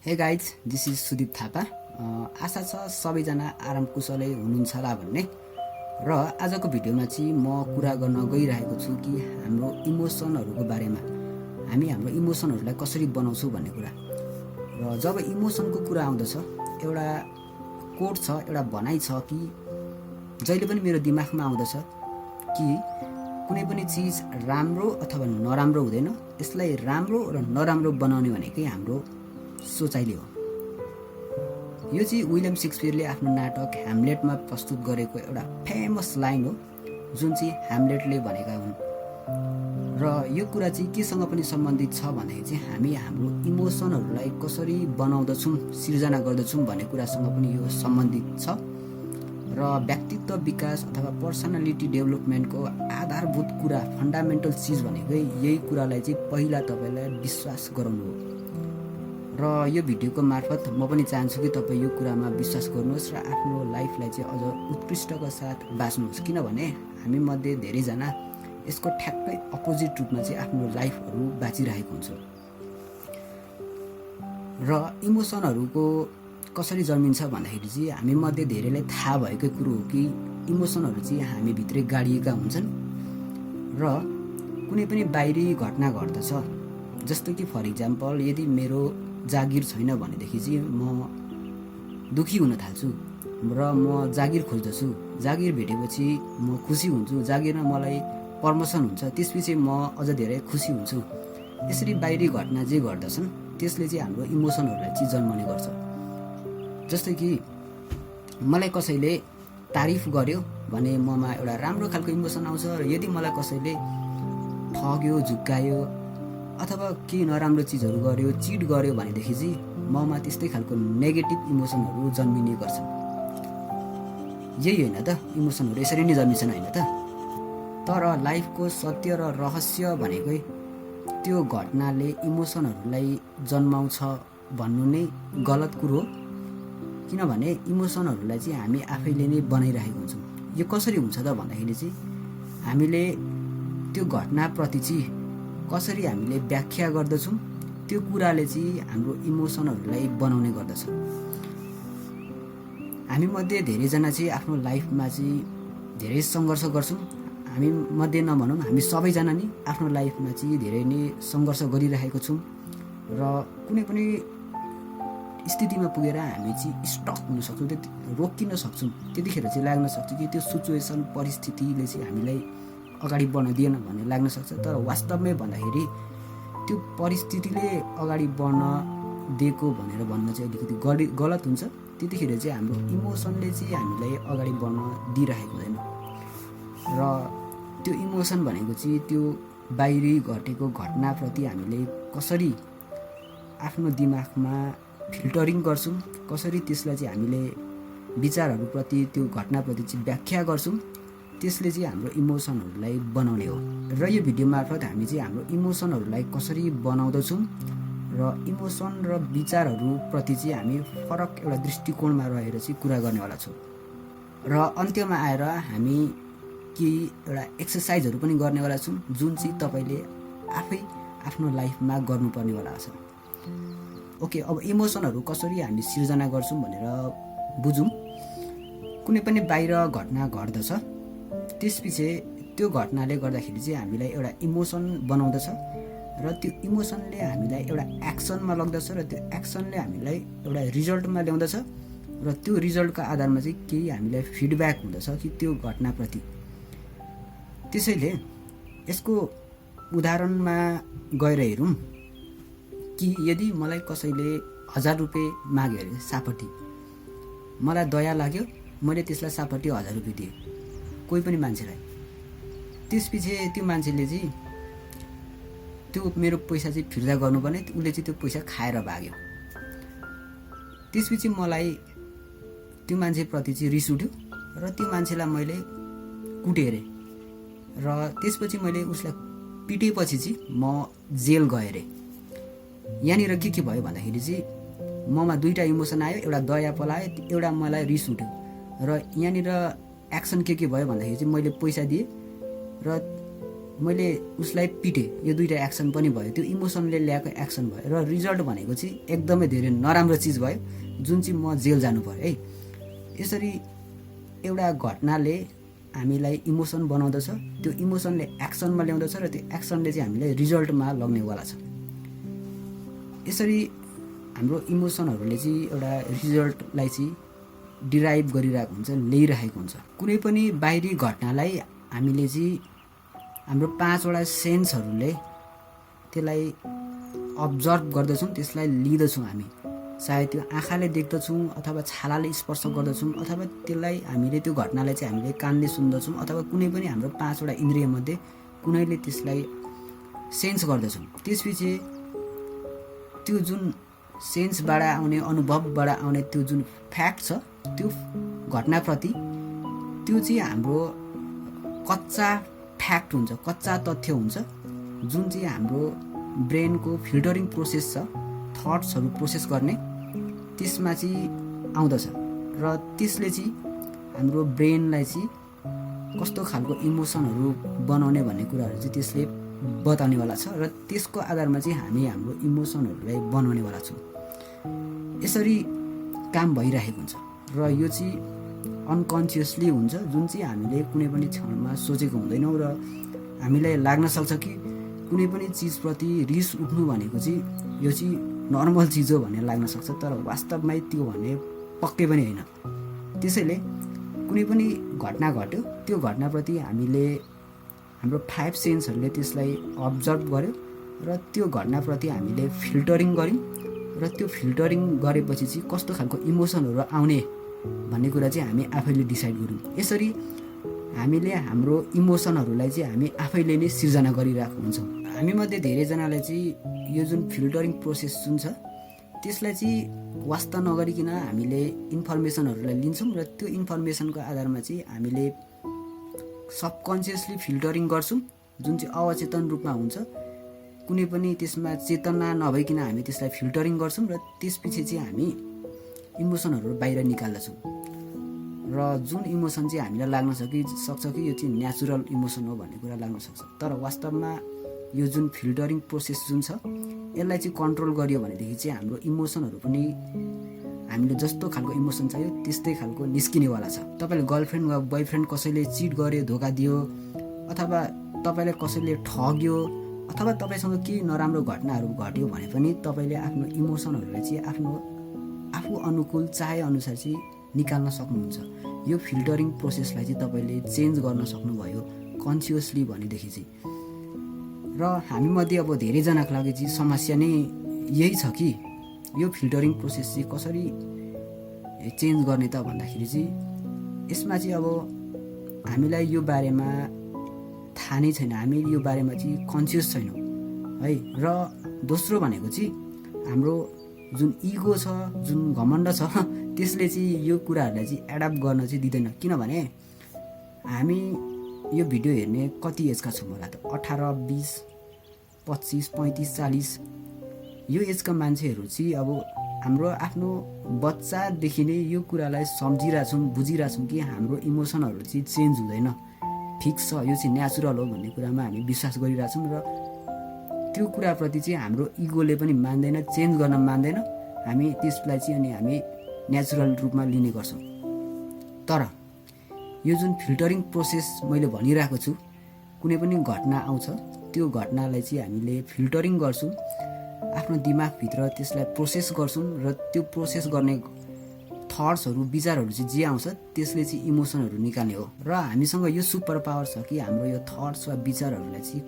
हे guys, this is Sudeep Thapa. आशा छ सबैजना आराम कुशलै हुनुहुन्छ होला भन्ने। र आजको भिडियोमा चाहिँ म कुरा गर्न गइरहेको छु कि हाम्रो इमोसनहरूको बारेमा, हामी हाम्रो इमोसनहरूलाई कसरी बनाउँछौँ भन्ने कुरा। र जब इमोसनको कुरा आउँदछ, एउटा कोट छ, एउटा भनाइ छ कि जहिले पनि मेरो दिमागमा आउँदछ कि कुनै पनि चिज राम्रो अथवा नराम्रो हुँदैन, यसलाई राम्रो र नराम्रो बनाउने भनेकै हाम्रो सोचाइले हो। यो चाहिँ विलियम शेक्सपियरले आफ्नो नाटक ह्यामलेटमा प्रस्तुत गरेको एउटा फेमस लाइन हो, जुन चाहिँ ह्यामलेटले भनेका हुन्। र यो कुरा चाहिँ केसँग पनि सम्बन्धित छ भन्दाखेरि चाहिँ हामी हाम्रो इमोसनहरूलाई कसरी बनाउँदछौँ, सिर्जना गर्दछौँ भन्ने कुरासँग पनि यो सम्बन्धित छ। र व्यक्तित्व विकास अथवा पर्सनालिटी डेभलपमेन्टको आधारभूत कुरा, फन्डामेन्टल चिज भनेकै यही कुरालाई चाहिँ पहिला तपाईँलाई विश्वास गराउनु हो। र यो भिडियोको मार्फत म पनि चाहन्छु कि तपाईँ यो कुरामा विश्वास गर्नुहोस् र आफ्नो लाइफलाई चाहिँ अझ उत्कृष्टका साथ बाँच्नुहोस्। किनभने हामी मध्ये धेरैजना यसको ठ्याक्कै अपोजिट रूपमा चाहिँ आफ्नो लाइफहरू बाँचिरहेको हुन्छ। र इमोसनहरूको कसरी जन्मिन्छ भन्दाखेरि चाहिँ हामी मध्ये धेरैलाई थाहा भएकै कुरो हो कि इमोसनहरू चाहिँ हामीभित्रै गाडिएका हुन्छन्। र कुनै पनि बाहिरी घटना घट्दछ, जस्तो कि फर इक्जाम्पल यदि मेरो जागिर छैन भनेदेखि चाहिँ म दुखी हुन थाल्छु र म जागिर खोज्दछु। जागिर भेटेपछि म खुसी हुन्छु, जागिरमा मलाई प्रमोसन हुन्छ, त्यसपछि म अझ धेरै खुसी हुन्छु। यसरी बाहिरी घटना जे गर्दछन् त्यसले चाहिँ हाम्रो इमोसनहरूलाई चाहिँ जन्माउने गर्छ। जस्तै कि मलाई कसैले तारिफ गर्यो भने ममा एउटा राम्रो खालको इमोसन आउँछ, र यदि मलाई कसैले ठग्यो, झुक्कायो अथवा केही नराम्रो चिजहरू गर्यो, चिट गर्यो भनेदेखि चाहिँ ममा त्यस्तै खालको नेगेटिभ इमोसनहरू जन्मिने गर्छन्। यही होइन त, इमोसनहरू यसरी नै जन्मिन्छन् होइन त? तर लाइफको सत्य र रहस्य भनेकै त्यो घटनाले इमोसनहरूलाई जन्माउँछ भन्नु नै गलत कुरो हो। किनभने इमोसनहरूलाई चाहिँ हामी आफैले नै बनाइरहेको हुन्छौँ। यो कसरी हुन्छ त भन्दाखेरि चाहिँ हामीले त्यो घटनाप्रति चाहिँ कसरी हामीले व्याख्या गर्दछौँ, त्यो कुराले चाहिँ हाम्रो इमोसनहरूलाई बनाउने गर्दछ। हामी मध्ये धेरैजना चाहिँ आफ्नो लाइफमा चाहिँ धेरै सङ्घर्ष गर्छौँ। हामी मध्ये नभनौँ, हामी सबैजना नै आफ्नो लाइफमा चाहिँ धेरै नै सङ्घर्ष गरिरहेको छौँ। र कुनै पनि स्थितिमा पुगेर हामी चाहिँ स्टक हुन सक्छौँ, रोकिन सक्छौँ। त्यतिखेर चाहिँ लाग्न सक्छ कि त्यो सिचुएसन, परिस्थितिले चाहिँ हामीलाई अगाडि बढ्न दिएन भन्ने लाग्न सक्छ। तर वास्तवमै भन्दाखेरि त्यो परिस्थितिले अगाडि बढ्न दिएको भनेर भन्न चाहिँ अलिकति गलत हुन्छ। त्यतिखेर चाहिँ हाम्रो इमोसनले चाहिँ हामीलाई अगाडि बढ्न दिइरहेको हुँदैन। र त्यो इमोसन भनेको चाहिँ त्यो बाहिरी घटेको घटनाप्रति हामीले कसरी आफ्नो दिमागमा फिल्टरिङ गर्छौँ, कसरी त्यसलाई चाहिँ हामीले विचारहरूप्रति, त्यो घटनाप्रति चाहिँ व्याख्या गर्छौँ, त्यसले चाहिँ हाम्रो इमोसनहरूलाई बनाउने हो। र यो भिडियो मार्फत हामी चाहिँ हाम्रो इमोसनहरूलाई कसरी बनाउँदछौँ र इमोसन र विचारहरूप्रति चाहिँ हामी फरक एउटा दृष्टिकोणमा रहेर चाहिँ कुरा गर्नेवाला छौँ। र अन्त्यमा आएर हामी केही एउटा एक्सर्साइजहरू पनि गर्नेवाला छौँ, जुन चाहिँ तपाईँले आफै आफ्नो लाइफमा गर्नुपर्नेवाला छ। ओके, अब इमोसनहरू कसरी हामी सिर्जना गर्छौँ भनेर बुझौँ। कुनै पनि बाहिर घटना घट्दछ, त्यसपछि त्यो घटनाले गर्दाखेरि चाहिँ हामीलाई एउटा इमोसन बनाउँदछ, र त्यो इमोसनले हामीलाई एउटा एक्सनमा लग्दछ, र त्यो एक्सनले हामीलाई एउटा रिजल्टमा ल्याउँदछ, र त्यो रिजल्टको आधारमा चाहिँ केही हामीलाई फिडब्याक हुँदछ कि त्यो घटनाप्रति। त्यसैले यसको उदाहरणमा गएर हेरौँ कि यदि मलाई कसैले 1000 रुपियाँ माग्यो अरे सापट्टि, मलाई दया लाग्यो, मैले त्यसलाई सापट्टि 1000 रुपियाँ दिएँ कोही पनि मान्छेलाई। त्यसपछि त्यो मान्छेले चाहिँ त्यो मेरो पैसा चाहिँ फिर्ता गर्नुपर्ने, उसले चाहिँ त्यो पैसा खाएर भाग्यो। त्यसपछि मलाई त्यो मान्छेप्रति चाहिँ रिस उठ्यो र त्यो मान्छेलाई मैले कुटेँ अरे, र त्यसपछि मैले उसलाई पिटेपछि चाहिँ म जेल गएँ अरे। यहाँनिर के भयो भन्दाखेरि चाहिँ ममा दुईवटा इमोसन आयो, एउटा दया पलायो, एउटा मलाई रिस उठ्यो। र यहाँनिर एक्सन के भयो भन्दाखेरि चाहिँ मैले पैसा दिएँ र मैले उसलाई पिटेँ, यो दुईटा एक्सन पनि भयो, त्यो इमोसनले ल्याएको एक्सन भयो र रिजल्ट भनेको चाहिँ एकदमै धेरै नराम्रो चिज भयो, जुन चाहिँ म जेल जानु पर्यो है। यसरी एउटा घटनाले हामीलाई इमोसन बनाउँदछ, त्यो इमोसनले एक्सनमा ल्याउँदछ र त्यो एक्सनले चाहिँ हामीलाई रिजल्टमा लग्नेवाला छ। यसरी हाम्रो इमोसनहरूले चाहिँ एउटा रिजल्टलाई चाहिँ डिराइभ गरिरहेको हुन्छ, ल्याइरहेको हुन्छ। कुनै पनि बाहिरी घटनालाई हामीले चाहिँ हाम्रो 5वटा सेन्सहरूले त्यसलाई अब्जर्भ गर्दछौँ, त्यसलाई लिँदछौँ हामी। सायद त्यो आँखाले देख्दछौँ अथवा छालाले स्पर्श गर्दछौँ अथवा त्यसलाई हामीले त्यो घटनालाई चाहिँ हामीले कानले सुन्दछौँ अथवा कुनै पनि हाम्रो 5वटा इन्द्रियमध्ये कुनैले त्यसलाई सेन्स गर्दछौँ। त्यसपछि त्यो जुन सेन्सबाट आउने, अनुभवबाट आउने त्यो जुन फ्याक्ट छ, त्यो घटनाप्रति त्यो चाहिँ हाम्रो कच्चा फ्याक्ट हुन्छ, कच्चा तथ्य हुन्छ, जुन चाहिँ हाम्रो ब्रेनको फिल्टरिङ प्रोसेस छ, थट्सहरू प्रोसेस गर्ने, त्यसमा चाहिँ आउँदछ र त्यसले चाहिँ हाम्रो ब्रेनलाई चाहिँ कस्तो खालको इमोसनहरू बनाउने भन्ने कुराहरू चाहिँ त्यसले बताउनेवाला छ र त्यसको आधारमा चाहिँ हामी हाम्रो इमोसनहरूलाई बनाउनेवाला छौँ। यसरी काम भइरहेको हुन्छ र यो चाहिँ अनकन्सियसली हुन्छ, जुन चाहिँ हामीले कुनै पनि क्षणमा सोचेको हुँदैनौँ र हामीलाई लाग्न सक्छ कि कुनै पनि चिजप्रति रिस उठ्नु भनेको चाहिँ यो चाहिँ नर्मल चिज हो भन्ने लाग्न सक्छ, तर वास्तवमै त्यो भन्ने पक्कै पनि होइन। त्यसैले कुनै पनि घटना घट्यो, त्यो घटनाप्रति हामीले हाम्रो 5 सेन्सहरूले त्यसलाई अब्जर्भ गर्यो र त्यो घटनाप्रति हामीले फिल्टरिङ गऱ्यौँ र त्यो फिल्टरिङ गरेपछि चाहिँ कस्तो खालको इमोसनहरू आउने भन्ने कुरा चाहिँ हामी आफैले डिसाइड गऱ्यौँ। यसरी हामीले हाम्रो इमोसनहरूलाई चाहिँ हामी आफैले नै सिर्जना गरिरहेको हुन्छौँ। हामीमध्ये धेरैजनाले चाहिँ यो जुन फिल्टरिङ प्रोसेस जुन छ त्यसलाई चाहिँ वास्ता नगरिकन हामीले इन्फर्मेसनहरूलाई लिन्छौँ र त्यो इन्फर्मेसनको आधारमा चाहिँ हामीले सबकन्सियसली फिल्टरिङ गर्छौँ, जुन चाहिँ अवचेतन रूपमा हुन्छ। कुनै पनि त्यसमा चेतना नभइकन हामी त्यसलाई फिल्टरिङ गर्छौँ र त्यसपछि चाहिँ हामी इमोसनहरू बाहिर निकाल्दछौँ र जुन इमोसन चाहिँ हामीलाई लाग्न सक्छ कि यो चाहिँ नेचुरल इमोसन हो भन्ने कुरा लाग्न सक्छ, तर वास्तवमा यो जुन फिल्टरिङ प्रोसेस जुन छ यसलाई चाहिँ कन्ट्रोल गरियो भनेदेखि चाहिँ हाम्रो इमोसनहरू पनि हामीले जस्तो खालको इमोसन चाहियो त्यस्तै खालको निस्किनेवाला छ। तपाईँले गर्लफ्रेन्ड वा बोयफ्रेन्ड कसैले चिट गर्यो, धोका दियो अथवा तपाईँलाई कसैले ठग्यो अथवा तपाईँसँग केही नराम्रो घटनाहरू घट्यो भने पनि तपाईँले आफ्नो इमोसनहरूलाई चाहिँ आफू अनुकूल चाहे अनुसार चाहिँ निकाल्न सक्नुहुन्छ। यो फिल्टरिङ प्रोसेसलाई चाहिँ तपाईँले चेन्ज गर्न सक्नुभयो कन्सियसली भनेदेखि चाहिँ। र हामीमध्ये अब धेरैजनाको लागि चाहिँ समस्या नै यही छ कि यो फिल्टरिङ प्रोसेस चाहिँ कसरी चेन्ज गर्ने त भन्दाखेरि चाहिँ यसमा चाहिँ अब हामीलाई यो बारेमा थाहा नै छैन, हामी यो बारेमा चाहिँ कन्सियस छैनौँ है। र दोस्रो भनेको चाहिँ हाम्रो जुन इगो छ, जुन घमण्ड छ, त्यसले चाहिँ यो कुराहरूलाई चाहिँ एडप्ट गर्न चाहिँ दिँदैन। किनभने हामी यो भिडियो हेर्ने कति एजका छौँ होला त? 18, 20, 25, 35, 40 यो एजका मान्छेहरू चाहिँ अब हाम्रो आफ्नो बच्चादेखि नै यो कुरालाई सम्झिरहेछौँ, बुझिरहेछौँ कि हाम्रो इमोसनहरू चाहिँ चेन्ज हुँदैन, फिक्स छ, यो चाहिँ नेचुरल हो भन्ने कुरामा हामी विश्वास गरिरहेछौँ र त्यो कुराप्रति चाहिँ हाम्रो इगोले पनि मान्दैन, चेन्ज गर्न मान्दैन। हामी त्यसलाई चाहिँ अनि हामी नेचुरल रूपमा लिने गर्छौँ। तर यो जुन फिल्टरिङ प्रोसेस मैले भनिरहेको छु, कुनै पनि घटना आउँछ, त्यो घटनालाई चाहिँ हामीले फिल्टरिङ गर्छौँ, आफ्नो दिमागभित्र त्यसलाई प्रोसेस गर्छौँ र त्यो प्रोसेस गर्ने थट्सहरू, विचारहरू चाहिँ जे आउँछ त्यसले चाहिँ इमोसनहरू निकाल्ने हो। र हामीसँग यो सुपर पावर छ कि हाम्रो यो थट्स वा विचारहरूलाई चाहिँ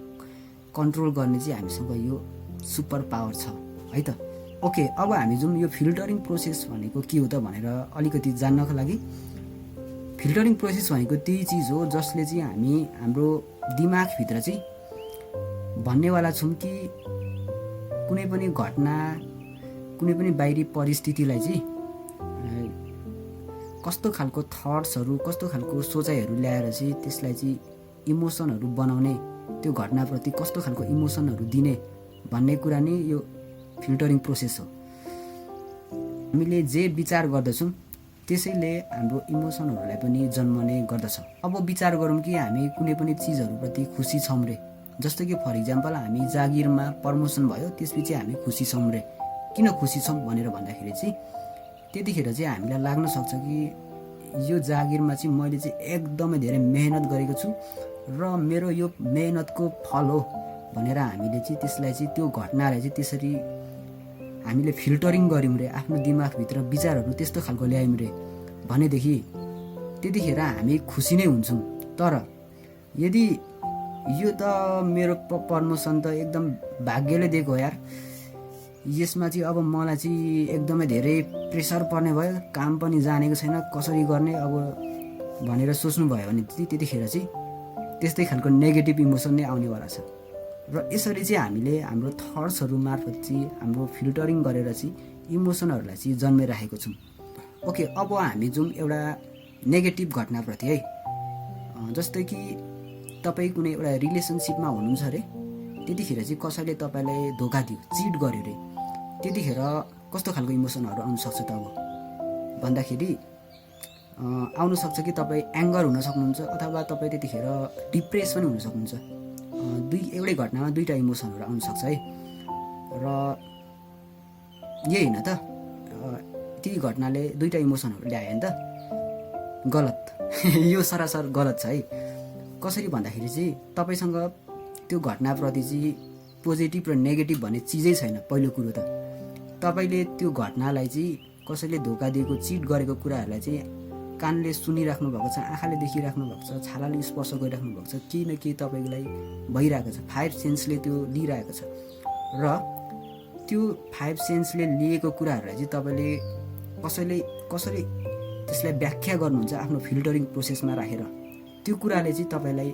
कन्ट्रोल गर्ने चाहिँ हामीसँग यो सुपर पावर छ है त। ओके, अब हामी जुन यो फिल्टरिङ प्रोसेस भनेको के हो त भनेर अलिकति जान्नको लागि, फिल्टरिङ प्रोसेस भनेको त्यही चिज हो जसले चाहिँ हामी हाम्रो दिमागभित्र चाहिँ भन्नेवाला छौँ कि कुनै पनि घटना, कुनै पनि बाहिरी परिस्थितिलाई चाहिँ कस्तो खालको थट्सहरू, कस्तो खालको सोचाइहरू ल्याएर चाहिँ त्यसलाई चाहिँ इमोसनहरू बनाउने, त्यो घटनाप्रति कस्तो खालको इमोसनहरू दिने भन्ने कुरा नै यो फिल्टरिङ प्रोसेस हो। हामीले जे विचार गर्दछौँ त्यसैले हाम्रो इमोसनहरूलाई पनि जन्मने गर्दछ। अब विचार गरौँ कि हामी कुनै पनि चिजहरूप्रति खुसी छौँ रे, जस्तो कि फर इक्जाम्पल हामी जागिरमा प्रमोसन भयो, त्यसपछि हामी खुसी छौँ रे। किन खुसी छौँ भनेर भन्दाखेरि चाहिँ त्यतिखेर चाहिँ हामीलाई लाग्न सक्छ कि यो जागिरमा चाहिँ मैले चाहिँ एकदमै धेरै मेहनत गरेको छु र मेरो यो मेहनतको फल हो भनेर हामीले चाहिँ त्यसलाई चाहिँ त्यो घटनालाई चाहिँ त्यसरी हामीले फिल्टरिङ गऱ्यौँ रे, आफ्नो दिमागभित्र विचारहरू त्यस्तो खालको ल्यायौँ रे भनेदेखि त्यतिखेर हामी खुसी नै हुन्छौँ। तर यदि यो त मेरो प्रमोसन त एकदम भाग्यले दिएको हो यार, यसमा चाहिँ अब मलाई चाहिँ एकदमै धेरै प्रेसर पर्ने भयो, काम पनि जानेको छैन, कसरी गर्ने अब भनेर सोच्नुभयो भने त्यतिखेर चाहिँ त्यस्तै खालको नेगेटिभ इमोसन नै आउनेवाला छ। र यसरी चाहिँ हामीले हाम्रो थट्सहरू मार्फत चाहिँ हाम्रो फिल्टरिङ गरेर चाहिँ इमोसनहरूलाई चाहिँ जन्माइराखेको छौँ। ओके, अब हामी जाउँ एउटा नेगेटिभ घटनाप्रति है। जस्तै कि तपाईँ कुनै एउटा रिलेसनसिपमा हुनुहुन्छ अरे, त्यतिखेर चाहिँ कसैले तपाईँलाई धोका दियो, चिट गर्यो अरे, त्यतिखेर कस्तो खालको इमोसनहरू आउन सक्छ त अब भन्दाखेरि आउन सक्छ कि तपाईँ एङ्गर हुन सक्नुहुन्छ अथवा तपाईँ त्यतिखेर डिप्रेस पनि हुन सक्नुहुन्छ। एउटै घटनामा दुईवटा इमोसनहरू आउन सक्छ है। र यही होइन त, ती घटनाले दुईवटा इमोसनहरू ल्यायो नि त, गलत यो सरासर गलत छ है। कसरी भन्दाखेरि चाहिँ तपाईँसँग त्यो घटनाप्रति चाहिँ पोजिटिभ र नेगेटिभ भन्ने चिजै छैन। पहिलो कुरो त तपाईँले त्यो घटनालाई चाहिँ कसैले धोका दिएको, चिट गरेको कुराहरूलाई चाहिँ कानले सुनिराख्नु भएको छ, आँखाले देखिराख्नु भएको छ, छालाले स्पर्श गरिराख्नु भएको छ, केही न केही तपाईँलाई भइरहेको छ, 5 सेन्सले त्यो लिइरहेको छ। र त्यो 5 सेन्सले लिएको कुराहरूलाई चाहिँ तपाईँले कसरी त्यसलाई व्याख्या गर्नुहुन्छ आफ्नो फिल्टरिङ प्रोसेसमा राखेर, त्यो कुराले चाहिँ तपाईँलाई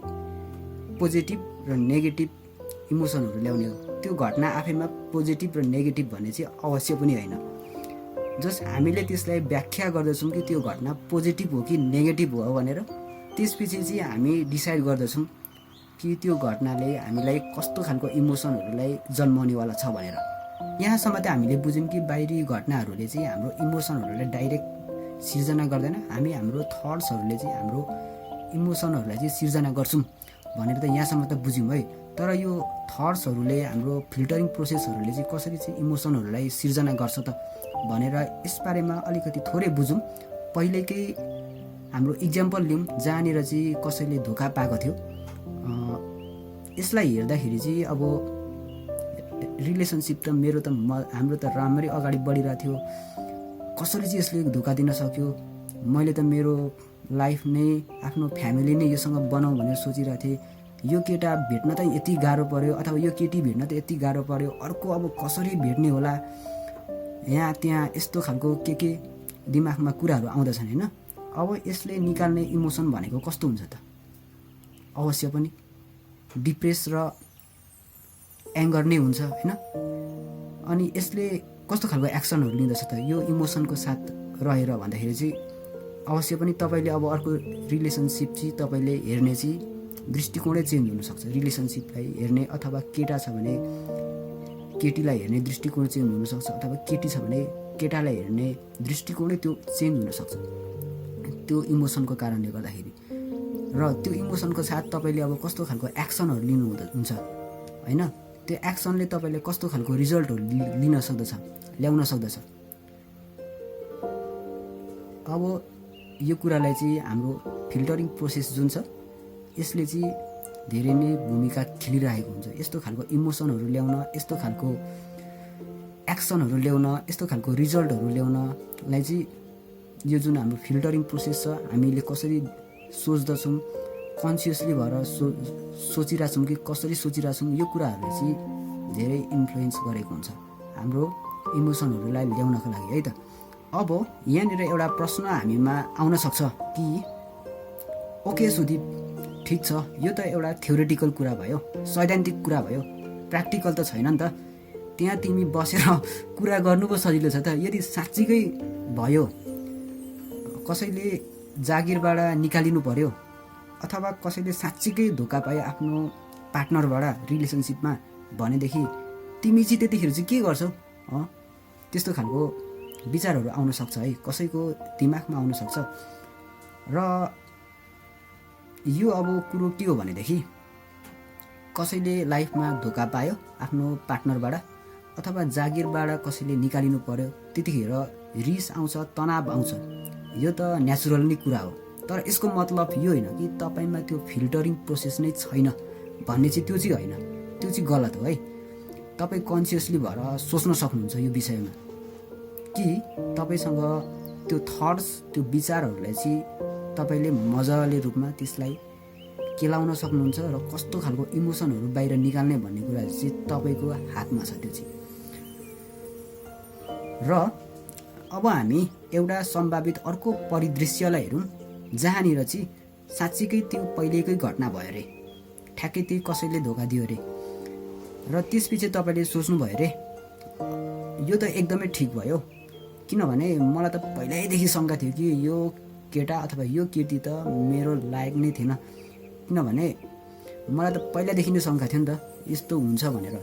पोजिटिभ र नेगेटिभ इमोसनहरू ल्याउने हो। त्यो घटना आफैमा पोजिटिभ र नेगेटिभ भन्ने चाहिँ अवश्य पनि होइन। जस्ट हामीले त्यसलाई व्याख्या गर्दछौँ कि त्यो घटना पोजिटिभ हो कि नेगेटिभ हो भनेर, त्यसपछि चाहिँ हामी डिसाइड गर्दछौँ कि त्यो घटनाले हामीलाई कस्तो खालको इमोसनहरूलाई जन्माउनेवाला छ भनेर। यहाँसम्म त हामीले बुझ्यौँ कि बाहिरी घटनाहरूले चाहिँ हाम्रो इमोसनहरूलाई डाइरेक्ट सिर्जना गर्दैन, हामी हाम्रो थट्सहरूले चाहिँ हाम्रो इमोसनहरूलाई चाहिँ सिर्जना गर्छौँ भनेर त यहाँसम्म त बुझ्यौँ है। तर यो थट्सहरूले, हाम्रो फिल्टरिङ प्रोसेसहरूले चाहिँ कसरी चाहिँ इमोसनहरूलाई सिर्जना गर्छ त भनेर यसबारेमा अलिकति थोरै बुझौँ। पहिलेकै हाम्रो इक्जाम्पल लिउँ जहाँनिर चाहिँ कसैले धोका पाएको थियो। यसलाई हेर्दाखेरि चाहिँ अब रिलेसनसिप त हाम्रो त राम्ररी अगाडि बढिरहेको थियो, कसरी चाहिँ यसले धोका दिन सक्यो, मैले त मेरो लाइफ नै आफ्नो फ्यामिली नै योसँग बनाऊँ भनेर सोचिरहेको थिएँ, यो केटा भेट्न त यति गाह्रो पर्यो अथवा यो केटी भेट्न त यति गाह्रो पर्यो, अर्को अब कसरी भेट्ने होला, यहाँ त्यहाँ यस्तो खालको के दिमागमा कुराहरू आउँदछन् होइन। अब यसले निकाल्ने इमोसन भनेको कस्तो हुन्छ त, अवश्य पनि डिप्रेस र एङ्गर नै हुन्छ होइन। अनि यसले कस्तो खालको एक्सनहरू लिँदछ त यो इमोसनको साथ रहेर भन्दाखेरि चाहिँ अवश्य पनि तपाईँले अब अर्को रिलेसनसिप चाहिँ तपाईँले हेर्ने चाहिँ दृष्टिकोणै चेन्ज हुनसक्छ। रिलेसनसिपलाई हेर्ने अथवा केटा छ भने केटीलाई हेर्ने दृष्टिकोण चेन्ज हुनसक्छ, अथवा केटी छ भने केटालाई हेर्ने दृष्टिकोणै त्यो चेन्ज हुनसक्छ त्यो इमोसनको कारणले गर्दाखेरि। र त्यो इमोसनको साथ तपाईँले अब कस्तो खालको एक्सनहरू लिनु हुन्छ होइन, त्यो एक्सनले तपाईँले कस्तो खालको रिजल्टहरू ल्याउन सक्दछ। अब यो कुरालाई चाहिँ हाम्रो फिल्टरिङ प्रोसेस जुन छ यसले चाहिँ धेरै नै भूमिका खेलिरहेको हुन्छ। यस्तो खालको इमोसनहरू ल्याउन, यस्तो खालको एक्सनहरू ल्याउन, यस्तो खालको रिजल्टहरू ल्याउनलाई चाहिँ यो जुन हाम्रो फिल्टरिङ प्रोसेस छ, हामीले कसरी सोच्दछौँ, कन्सियसली भएर सोचिरहेछौँ कि कसरी सोचिरहेछौँ, यो कुराहरूले चाहिँ धेरै इन्फ्लुएन्स गरेको हुन्छ हाम्रो इमोसनहरूलाई ल्याउनको लागि है त। अब यहाँनिर एउटा प्रश्न हामीमा आउन सक्छ कि ओके सुदीप, ठिक छ, यो त एउटा थ्योरिटिकल कुरा भयो, सैद्धान्तिक कुरा भयो, प्र्याक्टिकल त छैन नि त, त्यहाँ तिमी बसेर कुरा गर्नु पो सजिलो छ त। यदि साँच्चीकै भयो, कसैले जागिरबाट निकालिनु पर्यो अथवा कसैले साँच्चीकै धोका पायो आफ्नो पार्टनरबाट रिलेसनसिपमा भनेदेखि तिमी चाहिँ त्यतिखेर चाहिँ के गर्छौ? त्यस्तो खालको विचारहरू आउन सक्छ है, कसैको दिमागमा आउन सक्छ। र यो अब कुरो के हो भनेदेखि कसैले लाइफमा धोका पायो आफ्नो पार्टनरबाट अथवा जागिरबाट कसैले निकालिनु पर्यो, त्यतिखेर रिस आउँछ, तनाव आउँछ। यो त नेचुरल नै कुरा हो। तर यसको मतलब यो होइन कि तपाईँमा त्यो फिल्टरिङ प्रोसेस नै छैन भन्ने चाहिँ त्यो चाहिँ होइन, त्यो चाहिँ गलत हो है। तपाईँ कन्सियसली भएर सोच्न सक्नुहुन्छ यो विषयमा कि तपाईँसँग त्यो थट्स, त्यो विचारहरूलाई चाहिँ तपाईँले मजाले रूपमा त्यसलाई केलाउन सक्नुहुन्छ र कस्तो खालको इमोसनहरू बाहिर निकाल्ने भन्ने कुरा चाहिँ तपाईँको हातमा छ त्यो चाहिँ। र अब हामी एउटा सम्भावित अर्को परिदृश्यलाई हेरौँ जहाँनिर चाहिँ साँच्चीकै त्यो पहिलेकै घटना भयो अरे, ठ्याक्कै त्यही कसैले धोका दियो अरे र त्यसपछि तपाईँले सोच्नुभयो अरे यो त एकदमै ठिक भयो, किनभने मलाई त पहिल्यैदेखि शङ्का थियो कि यो केटा अथवा यो केटी त मेरो लायक नै थिएन, किनभने मलाई त पहिलादेखि नै शङ्का थियो नि त यस्तो हुन्छ भनेर।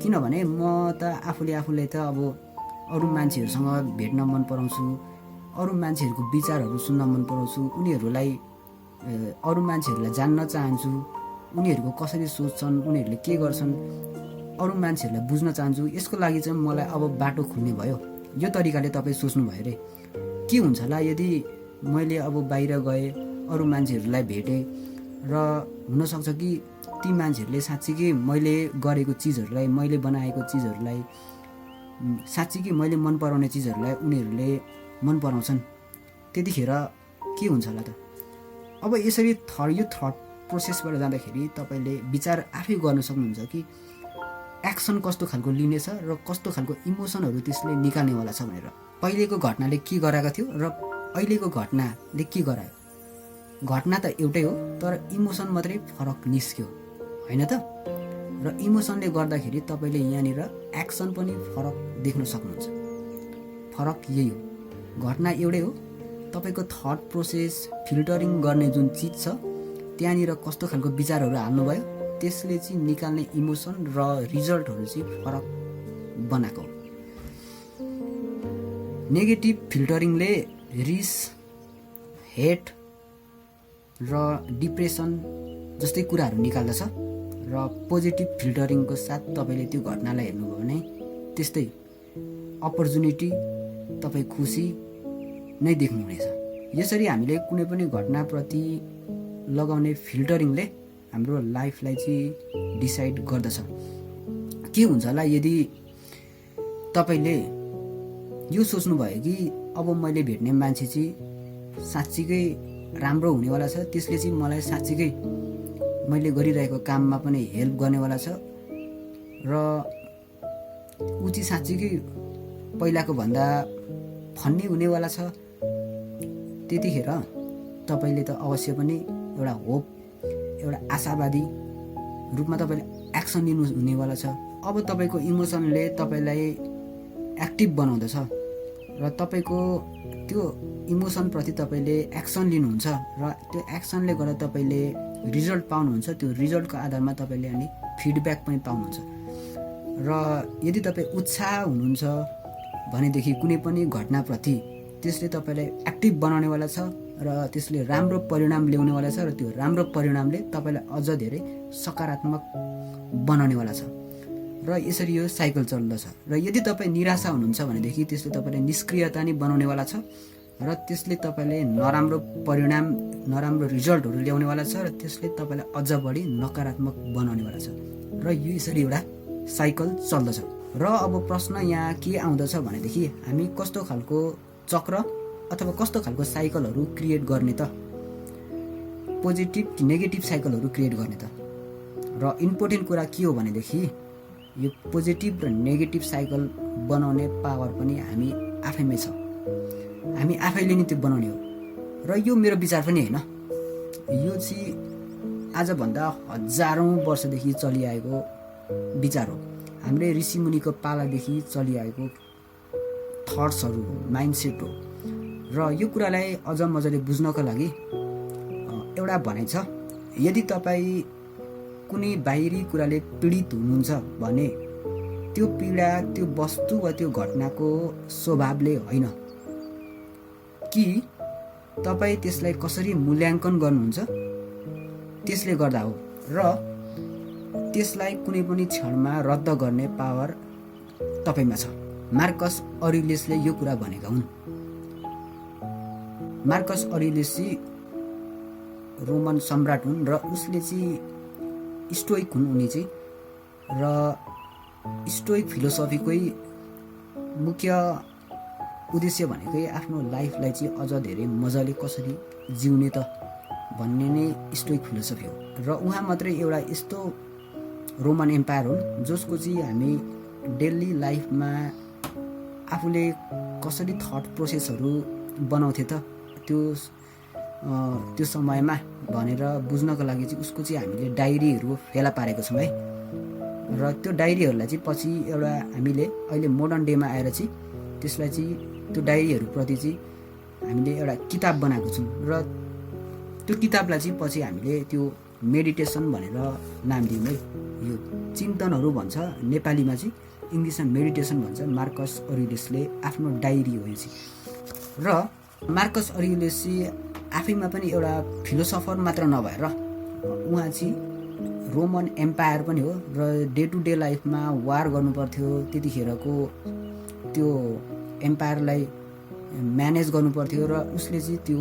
किनभने म त आफूलाई त अब अरू मान्छेहरूसँग भेट्न मन पराउँछु, अरू मान्छेहरूको विचारहरू सुन्न मन पराउँछु, उनीहरूलाई अरू मान्छेहरूलाई जान्न चाहन्छु, उनीहरूको कसरी सोच्छन्, उनीहरूले के गर्छन्, अरू मान्छेहरूलाई बुझ्न चाहन्छु। यसको लागि चाहिँ मलाई अब बाटो खुल्ने भयो। यो तरिकाले तपाईँ सोच्नुभयो अरे के हुन्छ होला यदि मैले अब बाहिर गएँ, अरू मान्छेहरूलाई भेटेँ र हुनसक्छ कि ती मान्छेहरूले साँच्चीकै मैले गरेको चिजहरूलाई, मैले बनाएको चिजहरूलाई, साँच्चीकै मैले मन पराउने चिजहरूलाई उनीहरूले मन पराउँछन्, त्यतिखेर के हुन्छ होला त? अब यसरी यो थट प्रोसेसबाट जाँदाखेरि तपाईँले विचार आफै गर्न सक्नुहुन्छ कि एक्सन कस्तो खालको लिनेछ र कस्तो खालको इमोसनहरू त्यसले निकाल्नेवाला छ भनेर। पहिलेको घटनाले के गराएको थियो र अहिलेको घटनाले के गरायो? घटना त एउटै हो, तर इमोसन मात्रै फरक निस्क्यो होइन त? र इमोसनले गर्दाखेरि तपाईँले यहाँनिर एक्सन पनि फरक देख्न सक्नुहुन्छ। फरक यही हो, घटना एउटै हो, तपाईँको थट प्रोसेस, फिल्टरिङ गर्ने जुन चिज छ त्यहाँनिर कस्तो खालको विचारहरू हाल्नुभयो त्यसले चाहिँ निकाल्ने इमोसन र रिजल्टहरू चाहिँ फरक बनाएको हो। नेगेटिभ फिल्टरिङले रिस, हेट र डिप्रेसन जस्तै कुराहरू निकाल्दछ र पोजिटिभ फिल्टरिङको साथ तपाईँले त्यो घटनालाई हेर्नुभयो भने त्यस्तै अपर्च्युनिटी, तपाईँ खुसी नै देख्नुहुनेछ। यसरी हामीले कुनै पनि घटनाप्रति लगाउने फिल्टरिङले हाम्रो लाइफलाई चाहिँ डिसाइड गर्दछ। के हुन्छ होला यदि तपाईँले यो सोच्नुभयो कि अब मैले भेट्ने मान्छे चाहिँ साँच्चीकै राम्रो हुनेवाला छ, त्यसले चाहिँ मलाई साँच्चीकै मैले गरिरहेको काममा पनि हेल्प गर्नेवाला छ र ऊ चाहिँ साँच्चीकै पहिलाको भन्दा फन्नी हुनेवाला छ, त्यतिखेर तपाईँले त अवश्य पनि एउटा होप, एउटा आशावादी रूपमा तपाईँले एक्सन लिनु हुनेवाला छ। अब तपाईँको इमोसनले तपाईँलाई एक्टिभ बनाउँदछ र तपाईँको त्यो इमोसनप्रति तपाईँले एक्सन लिनुहुन्छ र त्यो एक्सनले गर्दा तपाईँले रिजल्ट पाउनुहुन्छ। त्यो रिजल्टको आधारमा तपाईँले अनि फिडब्याक पनि पाउनुहुन्छ र यदि तपाईँ उत्साह हुनुहुन्छ भनेदेखि कुनै पनि घटनाप्रति त्यसले तपाईँलाई एक्टिभ बनाउनेवाला छ र त्यसले राम्रो परिणाम ल्याउनेवाला छ र त्यो राम्रो परिणामले तपाईँलाई अझ धेरै सकारात्मक बनाउनेवाला छ र यसरी यो साइकल चल्दछ। र यदि तपाईँ निराशा हुनुहुन्छ भनेदेखि त्यसले तपाईँलाई निष्क्रियता नै बनाउनेवाला छ र त्यसले तपाईँले नराम्रो परिणाम, नराम्रो रिजल्टहरू ल्याउनेवाला छ र त्यसले तपाईँलाई अझ बढी नकारात्मक बनाउनेवाला छ र यो यसरी एउटा साइकल चल्दछ। र अब प्रश्न यहाँ के आउँदछ भनेदेखि हामी कस्तो खालको चक्र अथवा कस्तो खालको साइकलहरू क्रिएट गर्ने त? पोजिटिभ कि नेगेटिभ साइकलहरू क्रिएट गर्ने त? र इम्पोर्टेन्ट कुरा के हो भनेदेखि यो पोजिटिभ र नेगेटिभ साइकल बनाउने पावर पनि हामी आफैमै छ, हामी आफैले नै त्यो बनाउने हो। र यो मेरो विचार पनि होइन, यो चाहिँ आजभन्दा हजारौँ वर्षदेखि चलिआएको विचार हो। हामीले ऋषिमुनिको पालादेखि चलिआएको थट्सहरू, माइन्डसेट हो। र यो कुरालाई अझ मजाले बुझ्नको लागि एउटा भनाइ छ, यदि तपाईँ कुनै बाहिरी कुराले पीडित हुनुहुन्छ भने त्यो पीडा त्यो वस्तु वा त्यो घटनाको स्वभावले होइन कि तपाईँ त्यसलाई कसरी मूल्याङ्कन गर्नुहुन्छ त्यसले गर्दा हो। र त्यसलाई कुनै पनि क्षणमा रद्द गर्ने पावर तपाईमा छ। मार्कस अरेलियसले यो कुरा भनेका हुन्। मार्कस अरेलियस रोमन सम्राट हुन् र उसले चाहिँ स्टोइक हुन्। उनी चाहिँ र स्टोइक फिलोसफीकै मुख्य उद्देश्य भनेकै आफ्नो लाइफलाई चाहिँ अझ धेरै मजाले कसरी जिउने त भन्ने नै स्टोइक फिलोसफी हो। र उहाँ मात्रै एउटा यस्तो रोमन एम्पायर हुन् जसको चाहिँ हामी डेली लाइफमा आफूले कसरी थट प्रोसेसहरू बनाउँथे त त्यो समयमा भनेर बुझ्नको लागि चाहिँ उसको चाहिँ हामीले डायरीहरू फेला पारेको छौँ है। र त्यो डायरीहरूलाई चाहिँ पछि एउटा हामीले अहिले मोडर्न डेमा आएर चाहिँ त्यसलाई चाहिँ त्यो डायरीहरूप्रति चाहिँ हामीले एउटा किताब बनाएको छौँ। र त्यो किताबलाई चाहिँ पछि हामीले त्यो मेडिटेसन भनेर नाम दियौँ है। यो चिन्तनहरू भन्छ नेपालीमा, चाहिँ इङ्ग्लिसमा मेडिटेसन भन्छ। मार्कस अरेलियसले आफ्नो डायरी हो यो चाहिँ। र मार्कस अरेलियस आफैमा पनि एउटा फिलोसफर मात्र नभएर उहाँ चाहिँ रोमन एम्पायर पनि हो र डे टु डे लाइफमा वार गर्नुपर्थ्यो। त्यतिखेरको त्यो एम्पायरलाई म्यानेज गर्नुपर्थ्यो र उसले चाहिँ त्यो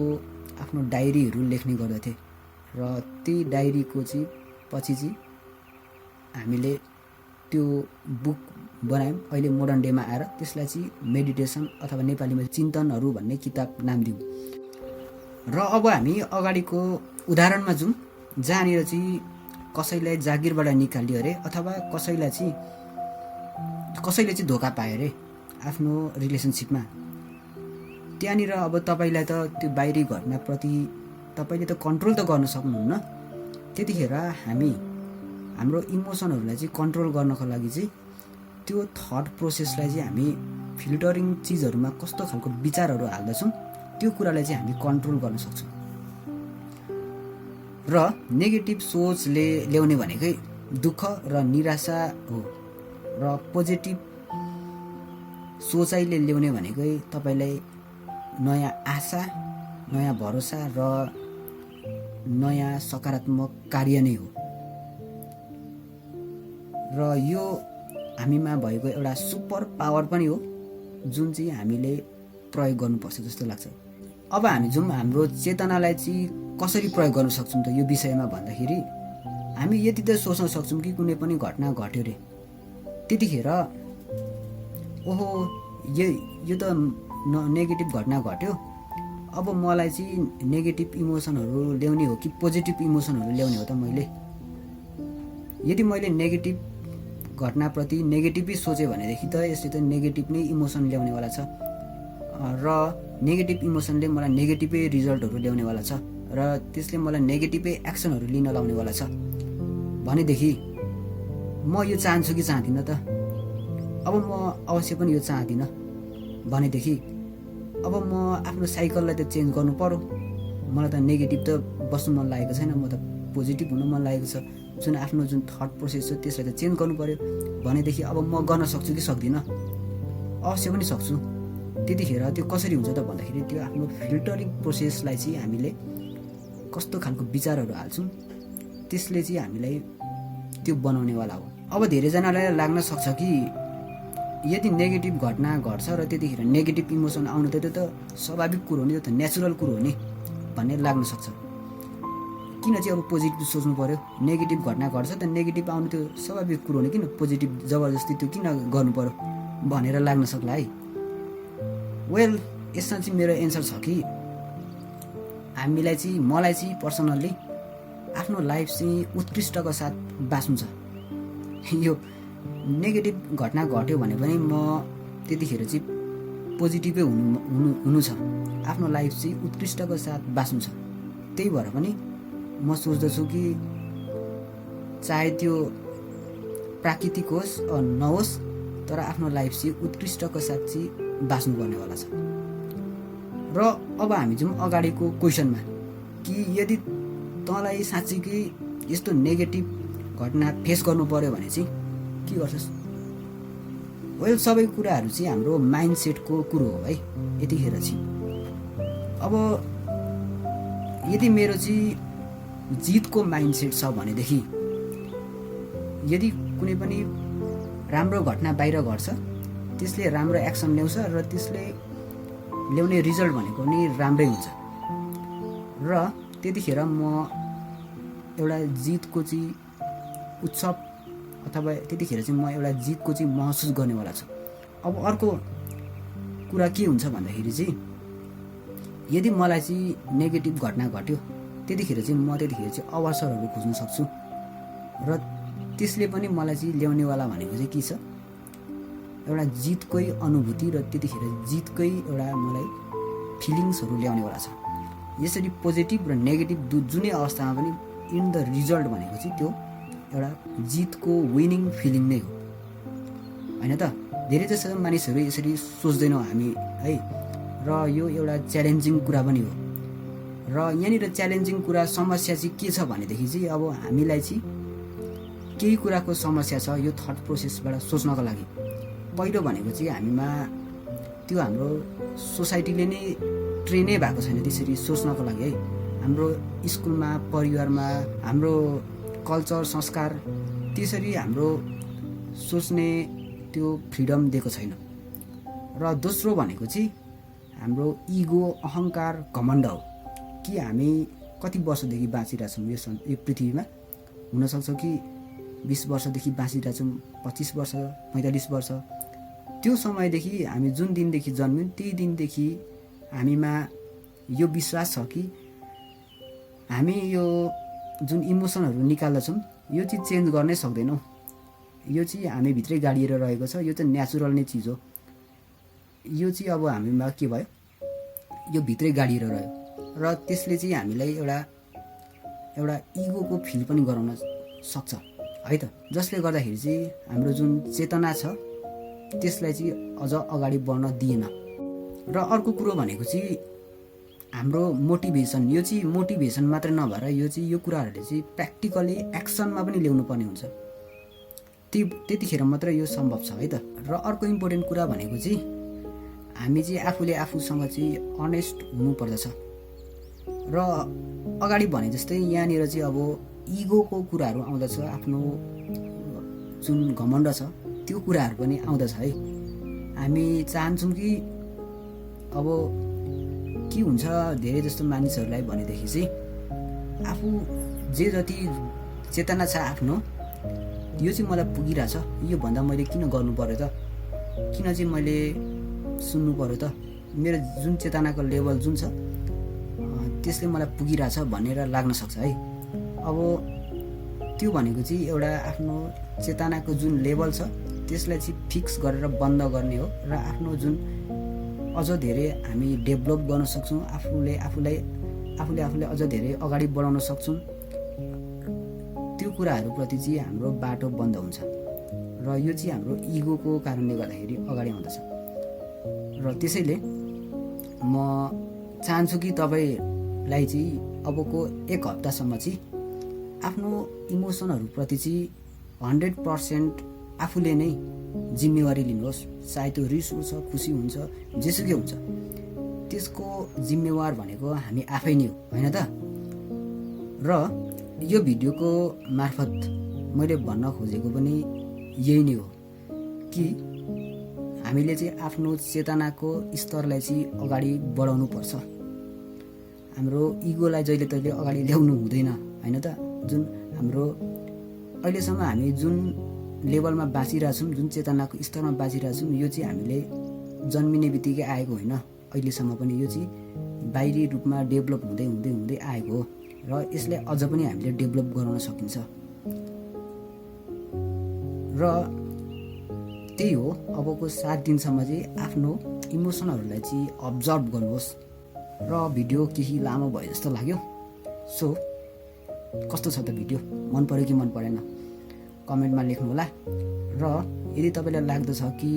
आफ्नो डायरीहरू लेख्ने गर्दथे। र त्यही डायरीको चाहिँ पछि चाहिँ हामीले त्यो बुक बनायौँ अहिले मोडर्न डेमा आएर। त्यसलाई चाहिँ मेडिटेसन अथवा नेपालीमा चिन्तनहरू भन्ने किताब नाम दिउँ। र अब हामी अगाडिको उदाहरणमा जाउँ जहाँनिर चाहिँ कसैलाई जागिरबाट निकालियो अरे अथवा कसैले चाहिँ धोका पायो अरे आफ्नो रिलेसनसिपमा। त्यहाँनिर अब तपाईँलाई त त्यो बाहिरी घटनाप्रति तपाईँले त कन्ट्रोल त गर्न सक्नुहुन्न। त्यतिखेर हाम्रो इमोसनहरूलाई चाहिँ कन्ट्रोल गर्नको लागि चाहिँ त्यो थट प्रोसेसलाई चाहिँ हामी फिल्टरिङ चिजहरूमा कस्तो खालको विचारहरू हाल्दछौँ त्यो कुरालाई चाहिँ हामी कन्ट्रोल गर्न सक्छौँ। र नेगेटिभ सोचले ल्याउने भनेकै दुःख र निराशा हो र पोजिटिभ सोचाइले ल्याउने भनेकै तपाईँलाई नयाँ आशा, नयाँ भरोसा र नयाँ सकारात्मक कार्य नै हो। र यो हामीमा भएको एउटा सुपर पावर पनि हो जुन चाहिँ हामीले प्रयोग गर्नुपर्छ जस्तो लाग्छ। अब हामी जाउँ हाम्रो चेतनालाई चाहिँ कसरी प्रयोग गर्न सक्छौँ त यो विषयमा भन्दाखेरि हामी यति त सोच्न सक्छौँ कि कुनै पनि घटना घट्यो रे, त्यतिखेर ओहो यो त नेगेटिभ घटना घट्यो, अब मलाई चाहिँ नेगेटिभ इमोसनहरू ल्याउने हो कि पोजिटिभ इमोसनहरू ल्याउने हो त मैले। यदि मैले नेगेटिभ घटनाप्रति नेगेटिभै सोचेँ भनेदेखि त यसले त नेगेटिभ नै इमोसन ल्याउनेवाला छ र नेगेटिभ इमोसनले मलाई नेगेटिभै रिजल्टहरू ल्याउनेवाला छ र त्यसले मलाई नेगेटिभै एक्सनहरू लिन लाउनेवाला छ भनेदेखि म यो चाहन्छु कि चाहदिनँ त? अब म अवश्य पनि यो चाहदिनँ भनेदेखि अब म आफ्नो साइकललाई त चेन्ज गर्नु पर्यो। मलाई त नेगेटिभ त बस्नु मन लागेको छैन, म त पोजिटिभ हुनु मन लागेको छ। जुन थट प्रोसेस छ त्यसलाई त चेन्ज गर्नु पर्यो भनेदेखि अब म गर्न सक्छु कि सक्दिनँ? अवश्य पनि सक्छु। त्यतिखेर त्यो कसरी हुन्छ त भन्दाखेरि त्यो आफ्नो फिल्टरिङ प्रोसेसलाई चाहिँ हामीले कस्तो खालको विचारहरू हाल्छौँ त्यसले चाहिँ हामीलाई त्यो बनाउनेवाला हो। अब धेरैजनालाई लाग्न सक्छ कि यदि नेगेटिभ घटना घट्छ र त्यतिखेर नेगेटिभ इमोसन आउनु त त्यो त स्वाभाविक कुरो हो नि, त्यो त नेचुरल कुरो हो नि भन्ने लाग्न सक्छ। किन चाहिँ अब पोजिटिभ सोच्नु पर्यो? नेगेटिभ घटना घट्छ त नेगेटिभ आउनु त्यो स्वाभाविक कुरो हो नि, किन पोजिटिभ जबरजस्ती त्यो किन गर्नु पर्यो भनेर लाग्न सक्ला है। वेल यसमा चाहिँ मेरो एन्सर छ कि मलाई चाहिँ पर्सनल्ली आफ्नो लाइफ चाहिँ उत्कृष्टको साथ बाँच्नु छ। यो नेगेटिभ घटना घट्यो भने पनि म त्यतिखेर चाहिँ पोजिटिभै हुनु छ। आफ्नो लाइफ चाहिँ उत्कृष्टको साथ बाँच्नु छ। त्यही भएर पनि म सोच्दछु कि चाहे त्यो प्राकृतिक होस् नहोस् तर आफ्नो लाइफ चाहिँ उत्कृष्टको साथ चाहिँ बाँच्नु पर्नेवाला छ। र अब हामी जाउँ अगाडिको क्वेसनमा कि यदि तँलाई साँच्चीकै यस्तो नेगेटिभ घटना फेस गर्नु पर्यो भने चाहिँ के गर्छस्? वेल सबै कुराहरू चाहिँ हाम्रो माइन्ड सेटको कुरो हो है। यतिखेर चाहिँ अब यदि मेरो चाहिँ जितको माइन्ड सेट छ भनेदेखि यदि कुनै पनि राम्रो घटना बाहिर घट्छ त्यसले राम्रो एक्सन ल्याउँछ र त्यसले ल्याउने रिजल्ट भनेको नि राम्रै हुन्छ। र त्यतिखेर म एउटा जितको चाहिँ उत्सव अथवा त्यतिखेर चाहिँ म एउटा जितको चाहिँ महसुस गर्नेवाला छु। अब अर्को कुरा के हुन्छ भन्दाखेरि चाहिँ यदि मलाई चाहिँ नेगेटिभ घटना घट्यो त्यतिखेर चाहिँ म चाहिँ अवसरहरू खोज्न सक्छु र त्यसले पनि मलाई चाहिँ ल्याउनेवाला भनेको चाहिँ के छ, एउटा जितकै अनुभूति र त्यतिखेर जितकै एउटा मलाई फिलिङ्सहरू ल्याउनेवाला छ। यसरी पोजिटिभ र नेगेटिभ जुनै अवस्थामा पनि इन द रिजल्ट भनेको चाहिँ त्यो एउटा जितको विनिङ फिलिङ नै हो, होइन त? धेरै जसो मानिसहरू यसरी सोच्दैनौँ हामी है, र यो एउटा च्यालेन्जिङ कुरा पनि हो। र यहाँनिर च्यालेन्जिङ कुरा समस्या चाहिँ के छ भनेदेखि चाहिँ अब हामीलाई चाहिँ केही कुराको समस्या छ यो थट प्रोसेसबाट सोच्नको लागि पहिलो भनेको चाहिँ हामीमा त्यो हाम्रो सोसाइटीले नै ट्रेनै भएको छैन त्यसरी सोच्नको लागि है। हाम्रो स्कुलमा परिवारमा हाम्रो कल्चर संस्कार त्यसरी हाम्रो सोच्ने त्यो फ्रिडम दिएको छैन। र दोस्रो भनेको चाहिँ हाम्रो इगो, अहङ्कार, घमण्ड हो कि हामी कति वर्षदेखि बाँचिरहेछौँ यो पृथ्वीमा। हुनसक्छ कि 20 वर्षदेखि बाँचिरहेछौँ, 25 वर्ष, 45 वर्ष। त्यो समयदेखि हामी जुन दिनदेखि जन्म्यौँ त्यही दिनदेखि हामीमा यो विश्वास छ कि हामी यो जुन इमोसनहरू निकाल्दछौँ यो चाहिँ चेन्ज गर्नै सक्दैनौँ। यो चाहिँ हामीभित्रै गाडिएर रहेको छ, यो चाहिँ नेचुरल नै चिज हो। यो चाहिँ अब हामीमा के भयो, यो भित्रै गाडिएर रह्यो र त्यसले चाहिँ हामीलाई एउटा इगोको फिल पनि गराउन सक्छ है त, जसले गर्दाखेरि चाहिँ हाम्रो जुन चेतना छ त्यसलाई चाहिँ अझ अगाडि बढ्न दिएन। र अर्को कुरो भनेको चाहिँ हाम्रो मोटिभेसन। यो चाहिँ मोटिभेसन मात्रै नभएर यो चाहिँ यो कुराहरूले चाहिँ प्र्याक्टिकली एक्सनमा पनि ल्याउनु पर्ने हुन्छ, त्यतिखेर मात्र यो सम्भव छ है त। र अर्को इम्पोर्टेन्ट कुरा भनेको चाहिँ हामी चाहिँ आफूले आफूसँग चाहिँ अनेस्ट हुनुपर्दछ। र अगाडि भने जस्तै यहाँनिर चाहिँ अब इगोको कुराहरू आउँदछ, आफ्नो जुन घमण्ड छ त्यो कुराहरू पनि आउँदछ है। हामी चाहन्छौँ कि अब के हुन्छ धेरै जस्तो मानिसहरूलाई भनेदेखि चाहिँ आफू जे जति चेतना छ आफ्नो यो चाहिँ मलाई पुगिरहेछ, योभन्दा मैले किन गर्नु पर्यो त, किन चाहिँ मैले सुन्नु पर्यो त, मेरो जुन चेतनाको लेभल जुन छ त्यसले मलाई पुगिरहेछ भनेर लाग्न सक्छ है। अब त्यो भनेको चाहिँ एउटा आफ्नो चेतनाको जुन लेभल छ त्यसलाई चाहिँ फिक्स गरेर बन्द गर्ने हो र आफ्नो जुन अझ धेरै हामी डेभलप गर्न सक्छौँ, आफूले अझ धेरै अगाडि बढाउन सक्छौँ, त्यो कुराहरूप्रति चाहिँ हाम्रो बाटो बन्द हुन्छ र यो चाहिँ हाम्रो इगोको कारणले गर्दाखेरि अगाडि आउँदछ। र त्यसैले म चाहन्छु कि तपाईँलाई चाहिँ अबको 1 हप्तासम्म चाहिँ आफ्नो इमोसनहरूप्रति चाहिँ 100% आफूले नै जिम्मेवारी लिनुहोस्। चाहे त्यो रिस उठ्छ, खुसी हुन्छ, जेसुकै हुन्छ, त्यसको जिम्मेवार भनेको हामी आफै नै हो, होइन त? र यो भिडियोको मार्फत मैले भन्न खोजेको पनि यही नै हो कि हामीले चाहिँ आफ्नो चेतनाको स्तरलाई चाहिँ अगाडि बढाउनु पर्छ। हाम्रो इगोलाई जहिले तहिले अगाडि ल्याउनु हुँदैन, होइन त? जुन हाम्रो अहिलेसम्म हामी जुन लेभलमा बाँचिरहेछौँ, जुन चेतनाको स्तरमा बाँचिरहेछौँ, यो चाहिँ हामीले जन्मिने बित्तिकै आएको होइन। अहिलेसम्म पनि यो चाहिँ बाहिरी रूपमा डेभलप हुँदै हुँदै हुँदै आएको हो र यसलाई अझ पनि हामीले डेभलप गराउन सकिन्छ। र त्यही हो, अबको 7 दिनसम्म चाहिँ आफ्नो इमोसनहरूलाई चाहिँ अब्जर्भ गर्नुहोस्। र भिडियो केही लामो भयो जस्तो लाग्यो, सो कस्तो छ त भिडियो, मन पर्यो कि मन परेन कमेन्टमा लेख्नु होला। र यदि तपाईँलाई लाग्दछ कि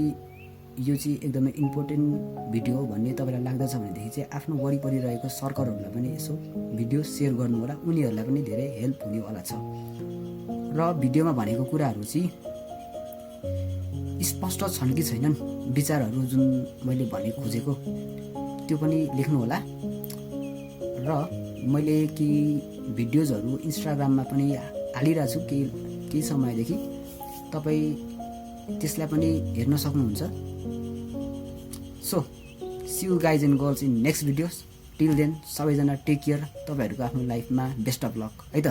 यो चाहिँ एकदमै इम्पोर्टेन्ट भिडियो हो भन्ने तपाईँलाई लाग्दछ भनेदेखि चाहिँ आफ्नो वरिपरि रहेको सर्कलहरूलाई पनि यसो भिडियो सेयर गर्नु होला, उनीहरूलाई पनि धेरै हेल्प हुनेवाला छ। र भिडियोमा भनेको कुराहरू चाहिँ स्पष्ट छन् कि छैनन्, विचारहरू जुन मैले भन्ने खोजेको त्यो पनि लेख्नु होला। र मैले केही भिडियोजहरू इन्स्टाग्राममा पनि हालिरहेको छु केही समयदेखि, तपाईँ त्यसलाई पनि हेर्न सक्नुहुन्छ। So see you guys and girls in next videos. Till then सबैजना टेक केयर। तपाईँहरूको आफ्नो लाइफमा बेस्ट अफ लक है त।